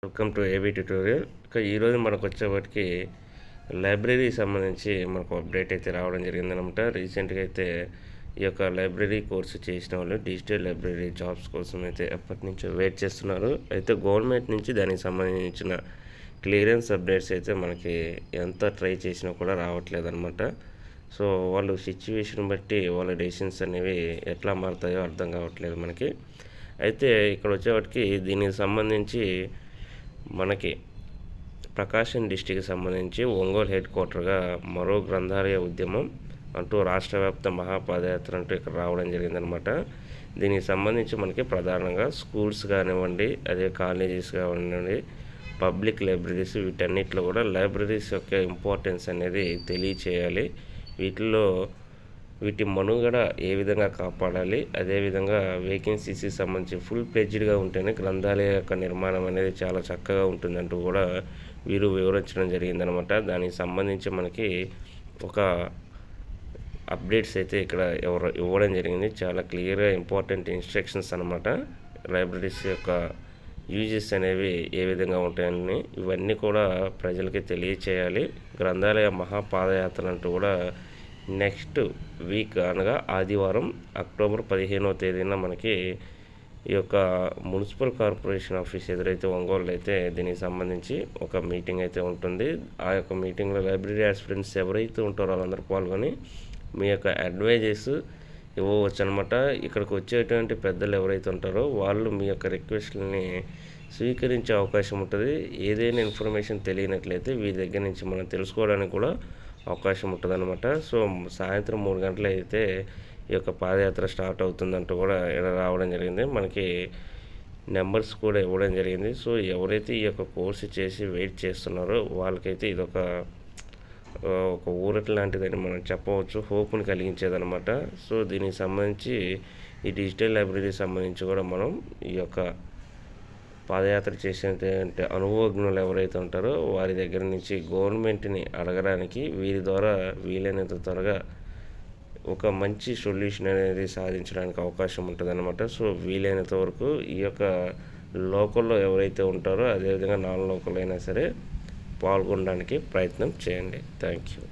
Welcome to AB tutorial. ఈరోజు మనకు వచ్చేవాటికి library సంబంధించి మనకు అప్డేట్ అయితే రావడం జరిగిందనమాట. రీసెంట్గా అయితే ఈ యొక్క లైబ్రరీ కోర్సు చేసిన వాళ్ళు డిజిటల్ లైబ్రరీ జాబ్స్ కోసం అయితే ఎప్పటి నుంచో వెయిట్ చేస్తున్నారు. అయితే గవర్నమెంట్ నుంచి దానికి సంబంధించిన క్లియరెన్స్ అప్డేట్స్ అయితే మనకి ఎంత ట్రై చేసినా కూడా రావట్లేదు అనమాట. సో వాళ్ళు సిచ్యువేషన్ బట్టి వాళ్ళ డెసిషన్స్ అనేవి ఎట్లా మారుతాయో అర్థం కావట్లేదు మనకి. అయితే ఇక్కడ వచ్చేవాటికి దీనికి సంబంధించి మనకి ప్రకాశం డిస్టిక్కి సంబంధించి ఒంగోలు హెడ్ క్వార్టర్గా మరో గ్రంథాలయ ఉద్యమం అంటూ రాష్ట్ర వ్యాప్త మహాపాదయాత్ర అంటూ ఇక్కడ రావడం జరిగిందనమాట. దీనికి సంబంధించి మనకి ప్రధానంగా స్కూల్స్ కానివ్వండి, అదే కాలేజెస్ కానివ్వండి, పబ్లిక్ లైబ్రరీస్, వీటన్నిటిలో కూడా లైబ్రరీస్ యొక్క ఇంపార్టెన్స్ అనేది తెలియచేయాలి. వీటి మనుగడ ఏ విధంగా కాపాడాలి, అదేవిధంగా వేకెన్సీస్కి సంబంధించి ఫుల్ ప్లెడ్జ్డ్గా ఉంటేనే గ్రంథాలయ యొక్క నిర్మాణం అనేది చాలా చక్కగా ఉంటుందంటూ కూడా వీరు వివరించడం జరిగిందనమాట. దానికి సంబంధించి మనకి ఒక అప్డేట్స్ అయితే ఇక్కడ ఇవ్వడం జరిగింది. చాలా క్లియర్గా ఇంపార్టెంట్ ఇన్స్ట్రక్షన్స్ అనమాట. లైబ్రరీస్ యొక్క యూజెస్ అనేవి ఏ విధంగా ఉంటాయని ఇవన్నీ కూడా ప్రజలకి తెలియచేయాలి. గ్రంథాలయ మహాపాదయాత్ర అంటూ కూడా నెక్స్ట్ వీక్ అనగా ఆదివారం అక్టోబర్ 15వ తేదీన మనకి ఈ యొక్క మున్సిపల్ కార్పొరేషన్ ఆఫీస్ ఎదురైతే ఒంగోలు అయితే దీనికి సంబంధించి ఒక మీటింగ్ అయితే ఉంటుంది. ఆ యొక్క మీటింగ్లో లైబ్రరీ ఆస్పిరెంట్స్ ఎవరైతే ఉంటారో వాళ్ళందరూ పాల్గొని మీ యొక్క అడ్వైజెస్ ఇవ్వవచ్చు అనమాట. ఇక్కడికి వచ్చేటువంటి పెద్దలు ఎవరైతే ఉంటారో వాళ్ళు మీ యొక్క రిక్వెస్ట్లని స్వీకరించే అవకాశం ఉంటుంది. ఏదైనా ఇన్ఫర్మేషన్ తెలియనట్లయితే వీరి దగ్గర నుంచి మనం తెలుసుకోవడానికి కూడా అవకాశం ఉంటుంది అనమాట. సో సాయంత్రం 3 గంటలు అయితే ఈ యొక్క పాదయాత్ర స్టార్ట్ అవుతుందంటూ కూడా రావడం జరిగింది. మనకి నెంబర్స్ కూడా ఇవ్వడం జరిగింది. సో ఎవరైతే ఈ యొక్క కోర్సు చేసి వెయిట్ చేస్తున్నారో వాళ్ళకైతే ఇదొక ఊరట లాంటిదని మనం చెప్పవచ్చు, హోప్ని కలిగించేదనమాట. సో దీనికి సంబంధించి ఈ డిజిటల్ లైబ్రరీకి సంబంధించి కూడా మనం ఈ యొక్క పాదయాత్ర చేసేటువంటి అనుభవజ్ఞులు ఎవరైతే ఉంటారో వారి దగ్గర నుంచి గవర్నమెంట్ని అడగడానికి వీరి ద్వారా వీలైనంత త్వరగా ఒక మంచి సొల్యూషన్ అనేది సాధించడానికి అవకాశం ఉంటుందన్నమాట. సో వీలైనంత వరకు ఈ యొక్క లోకల్లో ఎవరైతే ఉంటారో అదేవిధంగా నాన్ లోకల్ అయినా సరే పాల్గొనడానికి ప్రయత్నం చేయండి. Thank you.